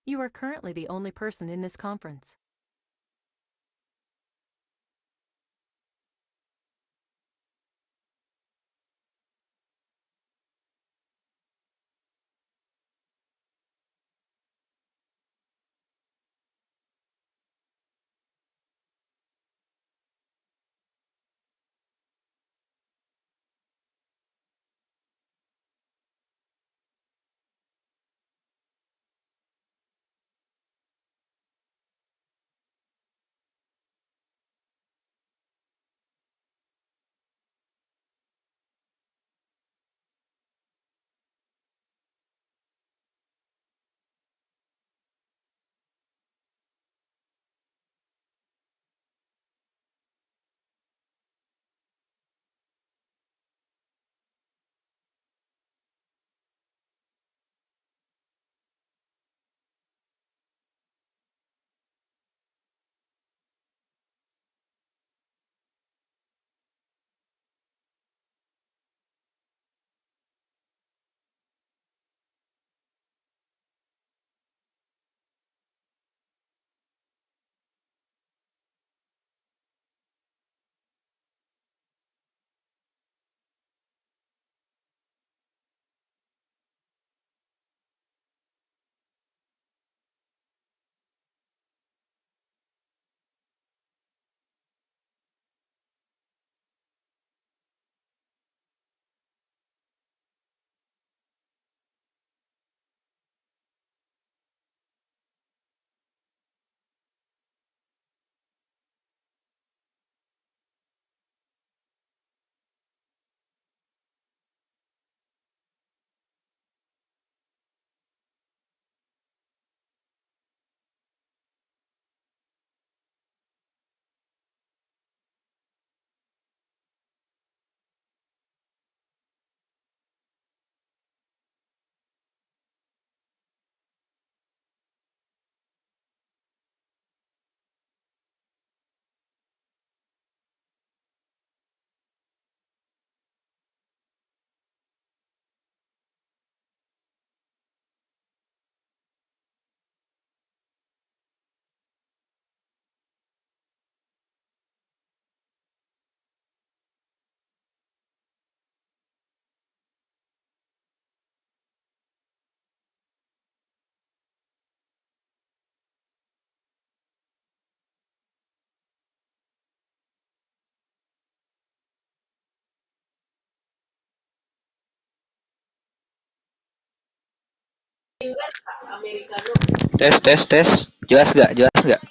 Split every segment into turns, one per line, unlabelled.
You are currently the only person in this conference.
Tes tes tes. Jelas nggak? Jelas nggak?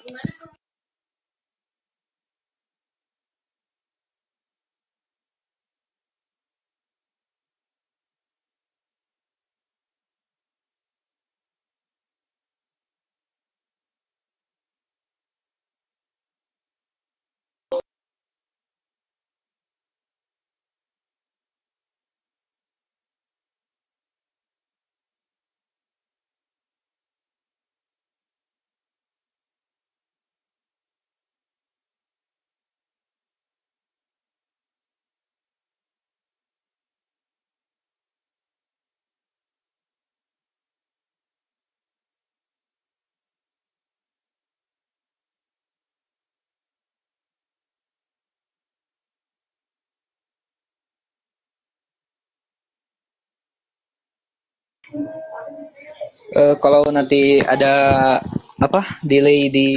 Kalau nanti ada apa delay di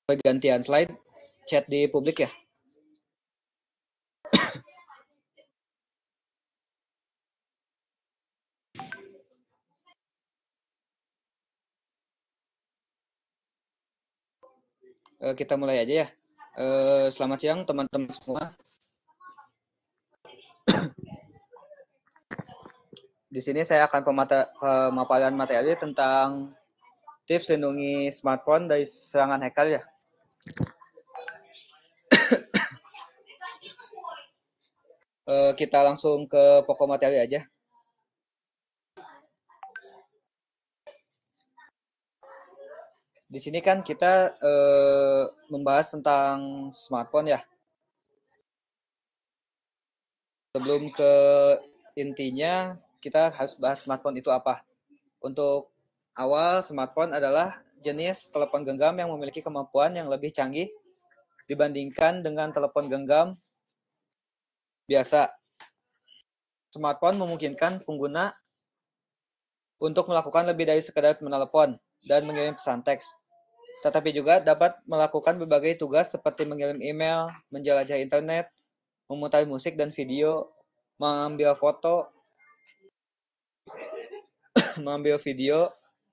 pergantian slide, chat di publik ya. Kita mulai aja ya. Selamat siang teman-teman semua. Di sini saya akan pemaparan materi tentang tips lindungi smartphone dari serangan hacker ya. Kita langsung ke pokok materi aja. Di sini kan kita membahas tentang smartphone ya. Sebelum ke intinya, kita harus bahas smartphone itu apa. Untuk awal, smartphone adalah jenis telepon genggam yang memiliki kemampuan yang lebih canggih dibandingkan dengan telepon genggam biasa. Smartphone memungkinkan pengguna untuk melakukan lebih dari sekedar menelepon dan mengirim pesan teks, tetapi juga dapat melakukan berbagai tugas seperti mengirim email, menjelajah internet, memutar musik dan video, mengambil foto,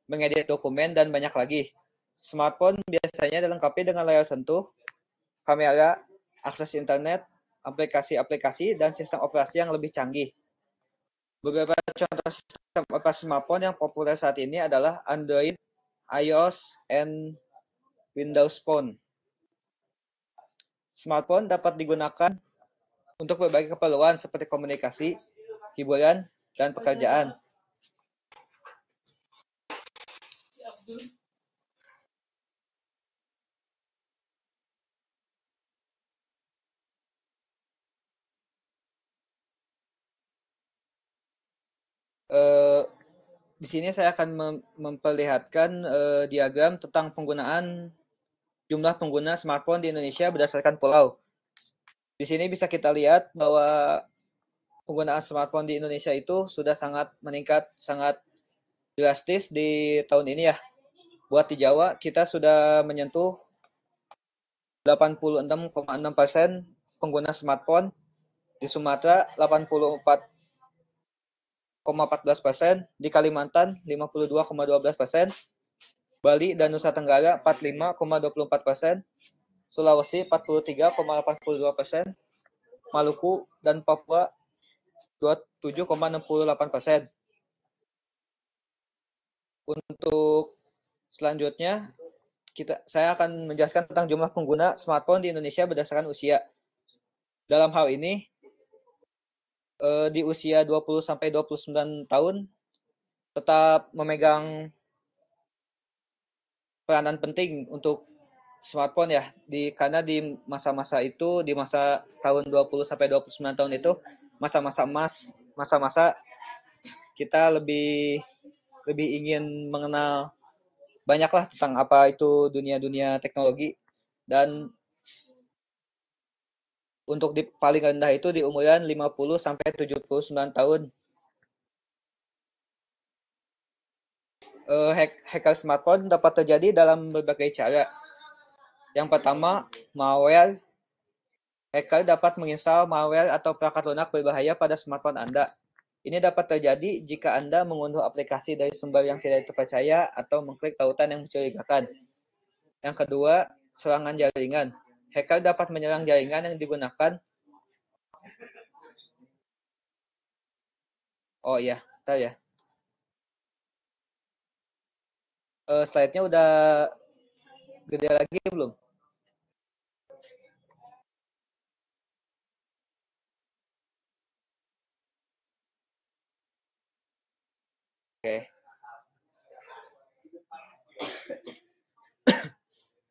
mengedit dokumen, dan banyak lagi. Smartphone biasanya dilengkapi dengan layar sentuh, kamera, akses internet, aplikasi-aplikasi, dan sistem operasi yang lebih canggih. Beberapa contoh sistem operasi smartphone yang populer saat ini adalah Android, iOS, and Windows Phone. Smartphone dapat digunakan untuk berbagai keperluan seperti komunikasi, hiburan, dan pekerjaan. Di sini saya akan memperlihatkan diagram tentang penggunaan jumlah pengguna smartphone di Indonesia berdasarkan pulau. Di sini bisa kita lihat bahwa penggunaan smartphone di Indonesia itu sudah sangat meningkat, sangat drastis di tahun ini ya. Buat di Jawa, kita sudah menyentuh 86,6% pengguna smartphone, di Sumatera 84,14%, di Kalimantan 52,12%, Bali dan Nusa Tenggara 45,24%, Sulawesi 43,82%, Maluku dan Papua 27,68%. Untuk selanjutnya, saya akan menjelaskan tentang jumlah pengguna smartphone di Indonesia berdasarkan usia. Dalam hal ini, di usia 20-29 tahun tetap memegang peranan penting untuk smartphone ya, karena di masa-masa itu, di masa tahun 20-29 tahun itu masa-masa emas, masa-masa kita lebih ingin mengenal banyaklah tentang apa itu dunia teknologi. Dan untuk di paling rendah itu di umuran 50-79 tahun. Hacker smartphone dapat terjadi dalam berbagai cara. Yang pertama, malware. Hacker dapat menginstal malware atau perangkat lunak berbahaya pada smartphone Anda. Ini dapat terjadi jika Anda mengunduh aplikasi dari sumber yang tidak terpercaya atau mengklik tautan yang mencurigakan. Yang kedua, serangan jaringan. Hacker dapat menyerang jaringan yang digunakan. Oh iya, bentar ya. Slide-nya udah gede lagi belum? Oke.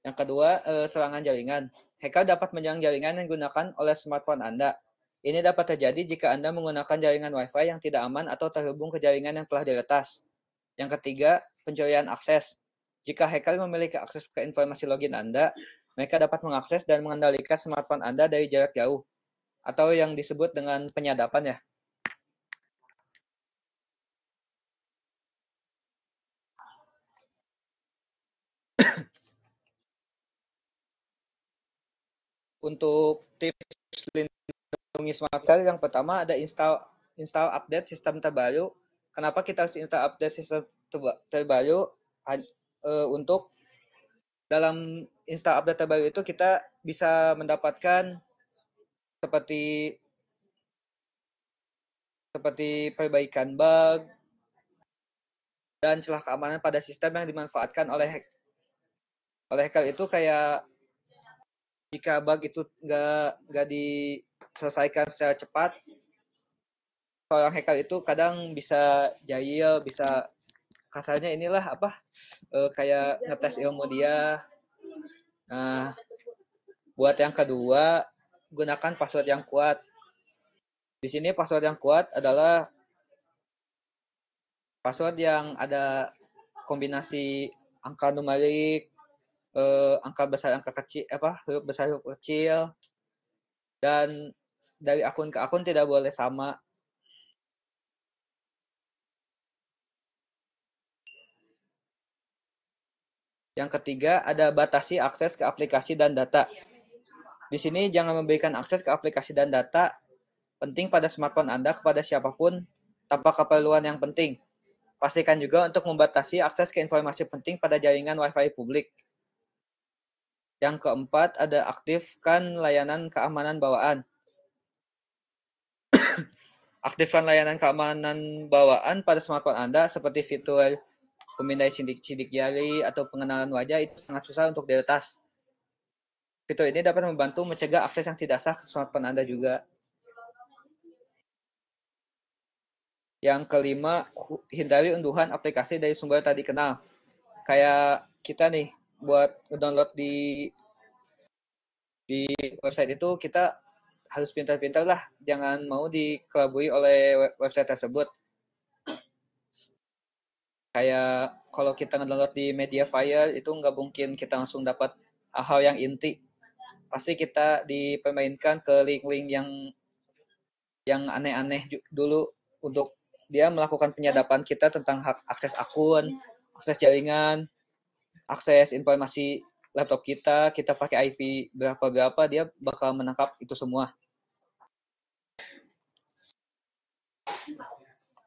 Yang kedua, serangan jaringan. Hacker dapat menyerang jaringan yang digunakan oleh smartphone Anda. Ini dapat terjadi jika Anda menggunakan jaringan Wi-Fi yang tidak aman atau terhubung ke jaringan yang telah diretas. Yang ketiga, pencurian akses. Jika hacker memiliki akses ke informasi login Anda, mereka dapat mengakses dan mengendalikan smartphone Anda dari jarak jauh, atau yang disebut dengan penyadapan ya. Untuk tips lindungi smartphone, yang pertama ada install update sistem terbaru. Kenapa kita harus install update sistem terbaru? Untuk dalam install update terbaru itu kita bisa mendapatkan seperti perbaikan bug dan celah keamanan pada sistem yang dimanfaatkan oleh hacker itu, kayak jika bug itu nggak diselesaikan secara cepat, seorang hacker itu kadang bisa jahil, bisa kasarnya inilah kayak ngetes ilmu dia. Nah, buat yang kedua, gunakan password yang kuat. Di sini password yang kuat adalah password yang ada kombinasi angka numerik, angka besar, angka kecil, huruf besar, huruf kecil, dan dari akun ke akun tidak boleh sama. Yang ketiga, ada batasi akses ke aplikasi dan data. Di sini jangan memberikan akses ke aplikasi dan data penting pada smartphone Anda kepada siapapun tanpa keperluan yang penting. Pastikan juga untuk membatasi akses ke informasi penting pada jaringan Wi-Fi publik. Yang keempat, ada aktifkan layanan keamanan bawaan. Aktifkan layanan keamanan bawaan pada smartphone Anda seperti fitur pemindai sidik jari atau pengenalan wajah itu sangat susah untuk diretas. Fitur ini dapat membantu mencegah akses yang tidak sah ke smartphone Anda juga. Yang kelima, hindari unduhan aplikasi dari sumber tadi kenal. Kayak kita nih, buat download di website itu kita harus pintar-pintar lah, jangan mau dikelabui oleh website tersebut. Kayak kalau kita ngedownload di Mediafire itu nggak mungkin kita langsung dapat hal yang inti. Pasti kita dipermainkan ke link-link yang aneh-aneh dulu untuk dia melakukan penyadapan kita tentang hak akses akun, akses jaringan, akses informasi laptop kita pakai IP berapa, dia bakal menangkap itu semua.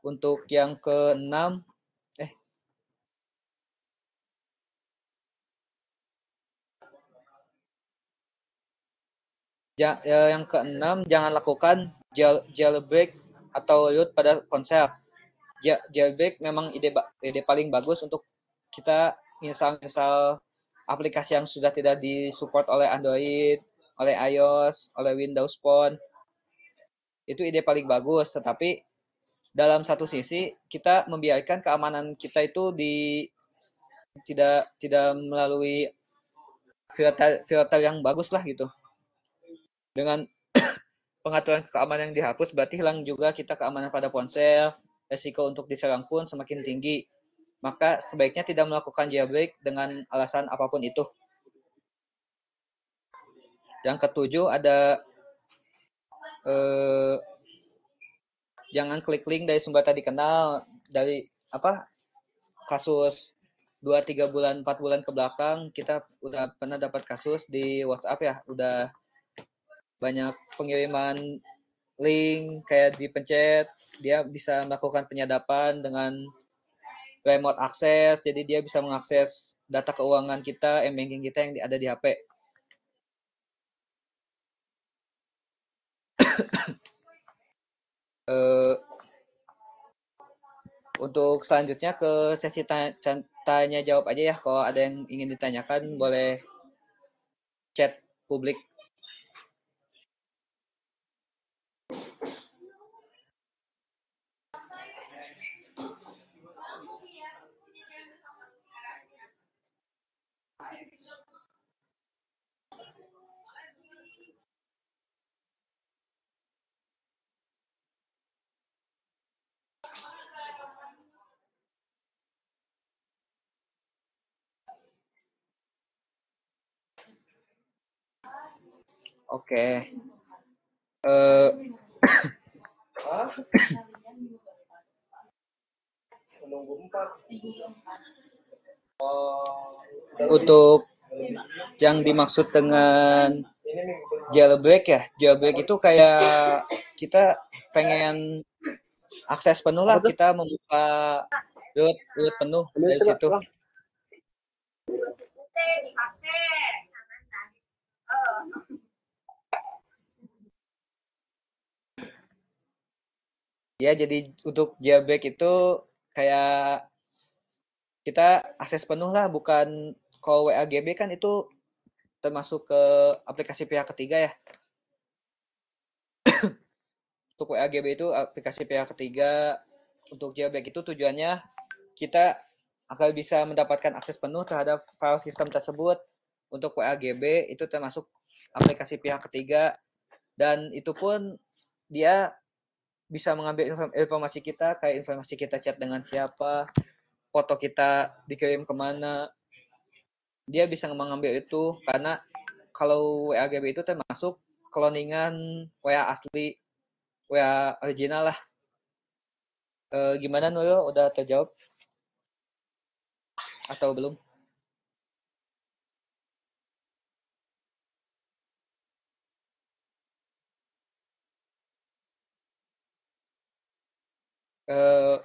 Untuk yang keenam, yang keenam, jangan lakukan jailbreak atau root pada ponsel. Jailbreak memang ide paling bagus untuk kita install aplikasi yang sudah tidak disupport oleh Android, oleh iOS, oleh Windows Phone. Itu ide paling bagus, tetapi dalam satu sisi kita membiarkan keamanan kita itu tidak melalui filter yang bagus lah gitu. Dengan pengaturan keamanan yang dihapus, berarti hilang juga kita keamanan pada ponsel, resiko untuk diserang pun semakin tinggi. Maka sebaiknya tidak melakukan jailbreak dengan alasan apapun itu. Yang ketujuh ada jangan klik link dari sumber tadi kenal. Dari kasus 2-3 bulan 4 bulan ke belakang kita udah pernah dapat kasus di WhatsApp ya, udah banyak pengiriman link kayak dipencet, dia bisa melakukan penyadapan dengan remote access, jadi dia bisa mengakses data keuangan kita, m-banking kita yang ada di HP. Untuk selanjutnya ke sesi tanya jawab aja ya, kalau ada yang ingin ditanyakan boleh chat publik. Oke. Untuk yang dimaksud dengan jailbreak ya, jailbreak itu kayak kita pengen akses penuh lah, kita membuka root penuh dari situ. Ya, jadi untuk jailbreak itu kayak kita akses penuh lah, bukan kalau WAGB kan itu termasuk ke aplikasi pihak ketiga ya. Untuk WAGB itu aplikasi pihak ketiga. Untuk jailbreak itu tujuannya kita agar bisa mendapatkan akses penuh terhadap file sistem tersebut. Untuk WAGB itu termasuk aplikasi pihak ketiga, dan itu pun dia bisa mengambil informasi kita, kayak informasi kita chat dengan siapa, foto kita dikirim kemana, dia bisa mengambil itu. Karena kalau WAGB itu termasuk cloningan WA asli, WA original lah. Gimana Nurul, udah terjawab atau belum? Uh,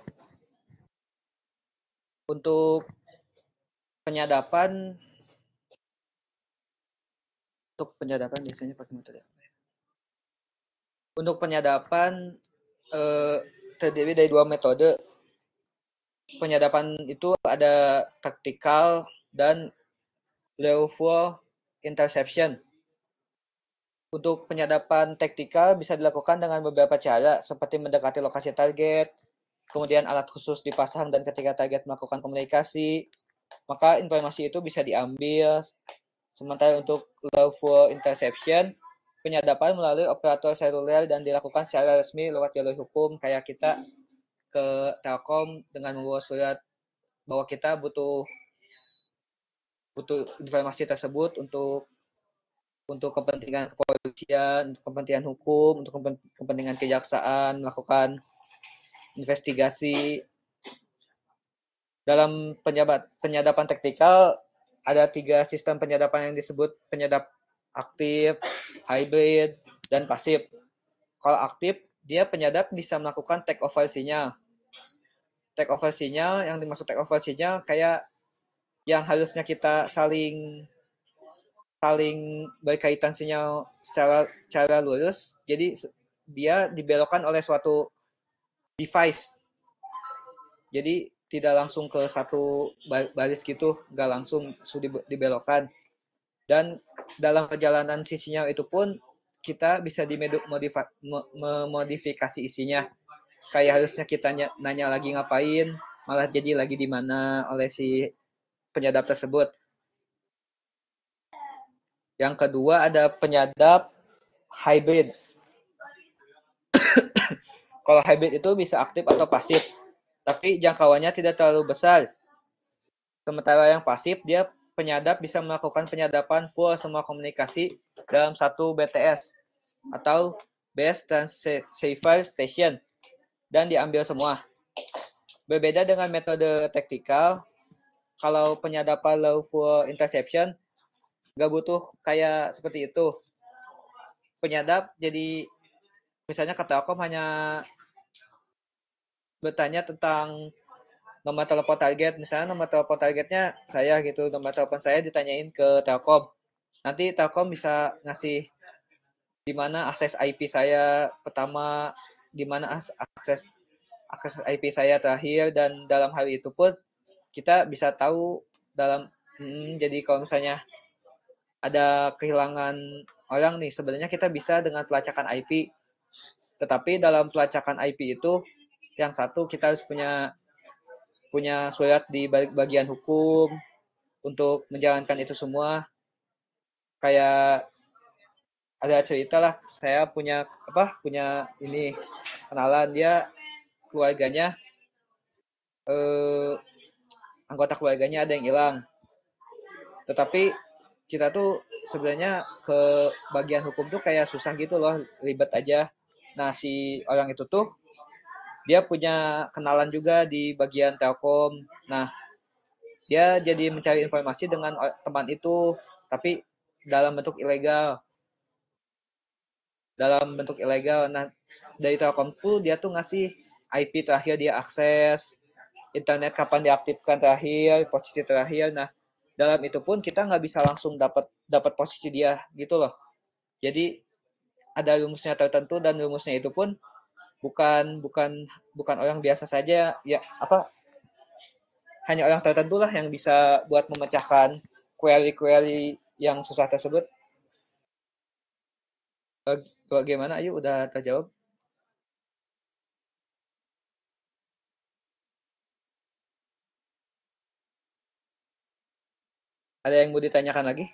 untuk penyadapan biasanya pakai metode apa? Untuk penyadapan terdiri dari dua metode. Penyadapan itu ada tactical dan lawful interception. Untuk penyadapan taktikal bisa dilakukan dengan beberapa cara, seperti mendekati lokasi target, kemudian alat khusus dipasang dan ketika target melakukan komunikasi, maka informasi itu bisa diambil. Sementara untuk lawful interception, penyadapan melalui operator seluler dan dilakukan secara resmi lewat jalur hukum, kayak kita ke Telkom dengan membawa surat bahwa kita butuh informasi tersebut untuk kepentingan kepolisian, untuk kepentingan hukum, untuk kepentingan kejaksaan, melakukan investigasi. Dalam penyadapan taktikal ada 3 sistem penyadapan yang disebut penyadap aktif, hybrid, dan pasif. Kalau aktif, dia penyadap bisa melakukan take over sinyal. Take over sinyal, yang dimaksud take over sinyal kayak yang harusnya kita saling berkaitan sinyal secara lurus, jadi dia dibelokkan oleh suatu device. Jadi tidak langsung ke satu baris gitu, nggak langsung sudah dibelokkan. Dan dalam perjalanan si sinyal itu pun kita bisa memodifikasi isinya. Kayak harusnya kita nanya lagi ngapain, malah jadi lagi di mana oleh si penyadap tersebut. Yang kedua ada penyadap hybrid. Kalau hybrid itu bisa aktif atau pasif, tapi jangkauannya tidak terlalu besar. Sementara yang pasif, dia penyadap bisa melakukan penyadapan full semua komunikasi dalam satu BTS atau Base Transceiver Station dan diambil semua. Berbeda dengan metode taktikal, kalau penyadapan lawful interception nggak butuh kayak seperti itu. Penyadap jadi misalnya ke Telkom hanya bertanya tentang nomor telepon target, misalnya nomor telepon targetnya saya gitu, nomor telepon saya ditanyain ke Telkom. Nanti Telkom bisa ngasih di mana akses IP saya pertama, di mana akses IP saya terakhir, dan dalam hal itu pun kita bisa tahu dalam jadi kalau misalnya ada kehilangan orang nih, sebenarnya kita bisa dengan pelacakan IP. Tetapi dalam pelacakan IP itu yang satu kita harus punya surat di bagian hukum untuk menjalankan itu semua. Kayak ada cerita lah, saya punya ini kenalan, dia keluarganya anggota keluarganya ada yang hilang. Tetapi kita tuh sebenarnya ke bagian hukum tuh kayak susah gitu loh, ribet aja. Nah, si orang itu tuh dia punya kenalan juga di bagian Telkom. Nah, dia jadi mencari informasi dengan teman itu, tapi dalam bentuk ilegal. Nah, dari Telkom tuh dia tuh ngasih IP terakhir dia akses, internet kapan diaktifkan terakhir, posisi terakhir. Nah, dalam itu pun kita nggak bisa langsung dapat posisi dia gitu loh. Jadi ada rumusnya tertentu, dan rumusnya itu pun bukan orang biasa saja ya, hanya orang tertentu lah yang bisa buat memecahkan query-query yang susah tersebut. Bagaimana? Ayo, udah terjawab? Ada yang mau ditanyakan lagi?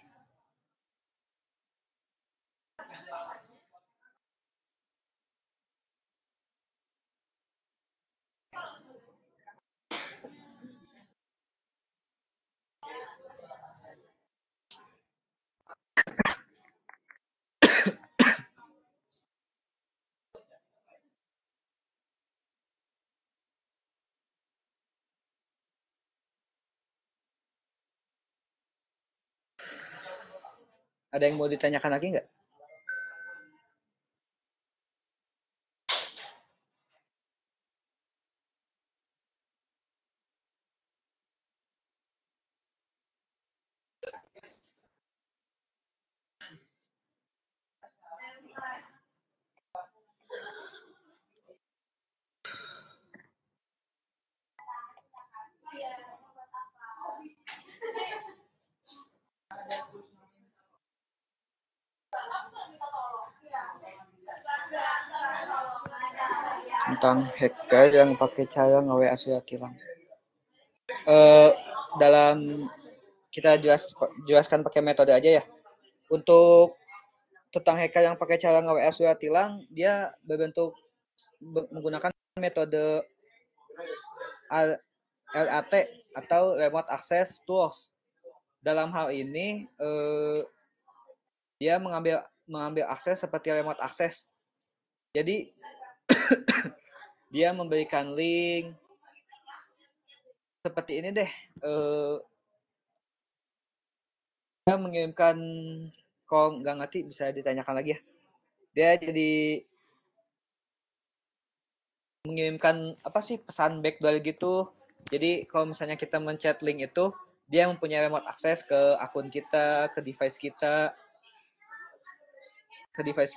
Ada yang mau ditanyakan lagi nggak? Tentang hacker yang pakai cara nge-WA surat tilang. Dalam kita jelaskan pakai metode aja ya. Untuk tentang hacker yang pakai cara nge-WA surat tilang, dia menggunakan metode LAT atau Remote Access Tools. Dalam hal ini dia mengambil akses seperti remote access. Jadi dia memberikan link seperti ini deh. Dia mengirimkan, kalau nggak ngerti bisa ditanyakan lagi ya. Dia jadi mengirimkan apa sih, pesan backdoor gitu. Jadi kalau misalnya kita mencet link itu, dia mempunyai remote access ke akun kita, ke device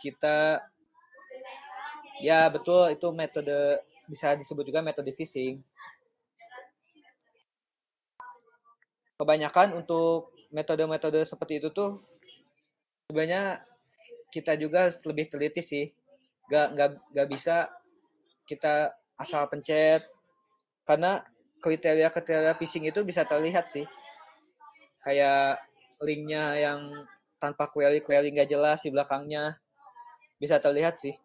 kita. Ya betul, itu metode, bisa disebut juga metode phishing. Kebanyakan untuk metode-metode seperti itu tuh sebenarnya kita juga lebih teliti sih. Gak bisa kita asal pencet, karena kriteria phishing itu bisa terlihat sih. Kayak linknya yang tanpa query nggak jelas di belakangnya, bisa terlihat sih.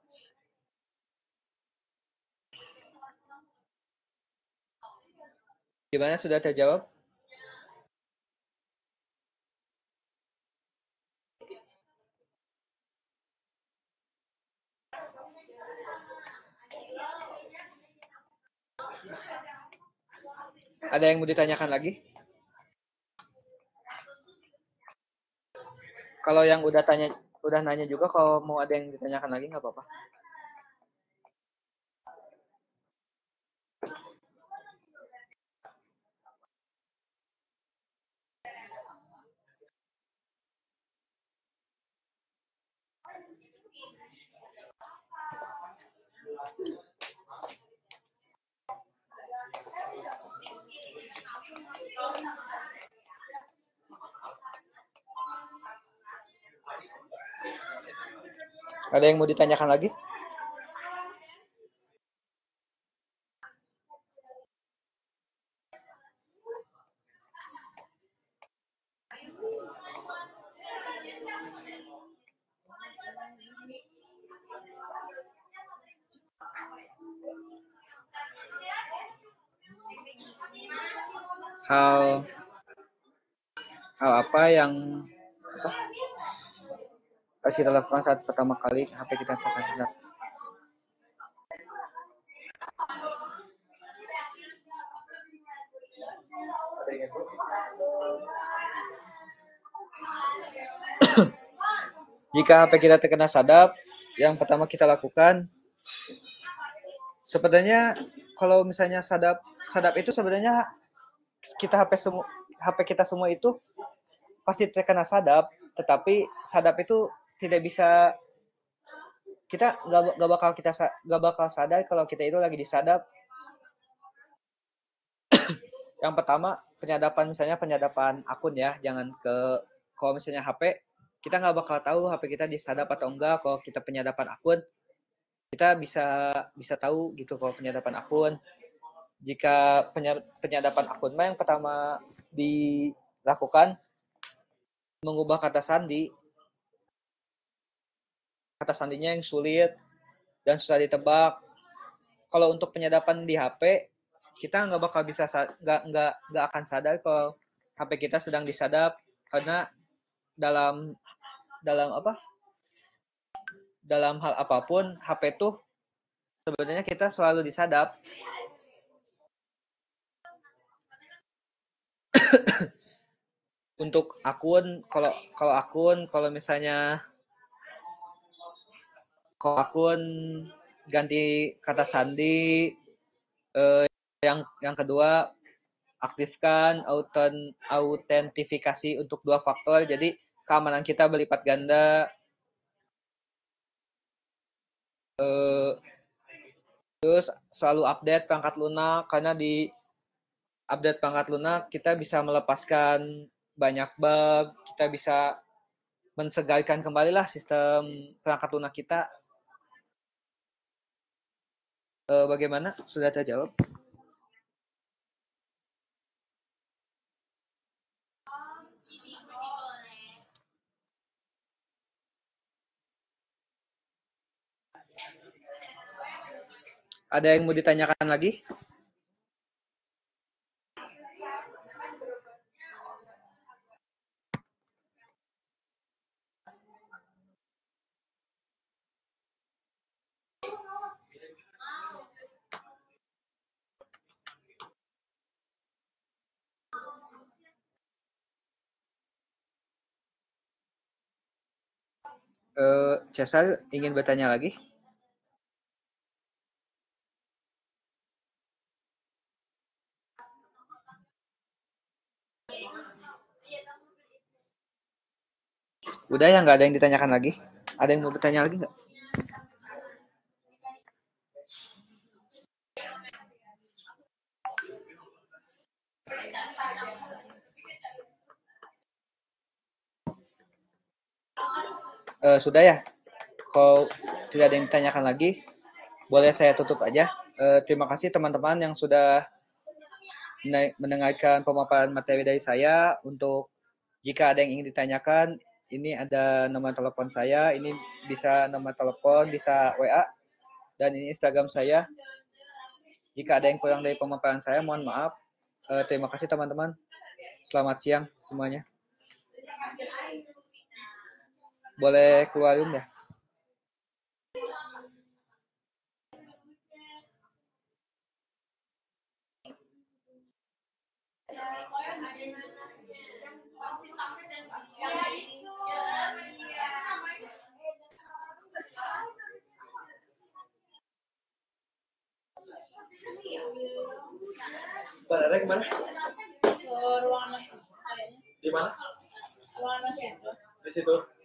Gimana, sudah terjawab? Ada yang mau ditanyakan lagi? Kalau yang udah nanya juga, kalau mau ada yang ditanyakan lagi nggak apa-apa. Ada yang mau ditanyakan lagi? Hal apa yang harus kita lakukan saat pertama kali HP kita terkena? Jika HP kita terkena sadap, yang pertama kita lakukan, sebenarnya kalau misalnya sadap itu sebenarnya HP kita semua itu pasti terkena sadap, tetapi sadap itu tidak bisa, kita nggak bakal sadar kalau kita itu lagi disadap. Yang pertama, misalnya penyadapan akun ya, jangan kalau misalnya HP, kita nggak bakal tahu HP kita disadap atau enggak. Kalau kita penyadapan akun, kita bisa tahu gitu kalau penyadapan akun. Jika penyadapan akun, yang pertama dilakukan mengubah kata sandi. Kata sandinya yang sulit dan susah ditebak. Kalau untuk penyadapan di HP, kita nggak bakal bisa nggak akan sadar kalau HP kita sedang disadap, karena dalam hal apapun HP tuh sebenarnya kita selalu disadap. untuk akun, kalau misalnya kalau akun ganti kata sandi, yang kedua aktifkan autentifikasi untuk 2 faktor, jadi keamanan kita berlipat ganda. Terus selalu update perangkat lunak, karena di update perangkat lunak kita bisa melepaskan banyak bug, kita bisa mensegarkan kembali lah sistem perangkat lunak kita. Bagaimana? Sudah terjawab? Ada yang mau ditanyakan lagi? Cesar ingin bertanya lagi? Udah ya, nggak ada yang ditanyakan lagi? Ada yang mau bertanya lagi nggak? Sudah ya. Kalau tidak ada yang ditanyakan lagi, boleh saya tutup aja. Terima kasih teman-teman yang sudah mendengarkan pemaparan materi dari saya. Untuk jika ada yang ingin ditanyakan, ini ada nomor telepon saya. Ini bisa nomor telepon, bisa WA, dan ini Instagram saya. Jika ada yang kurang dari pemaparan saya, mohon maaf. Terima kasih teman-teman. Selamat siang semuanya. Boleh keluar room ya. Saudara kemana? Ke ruangan masuk. Di mana? Ruangan masuk. Di situ.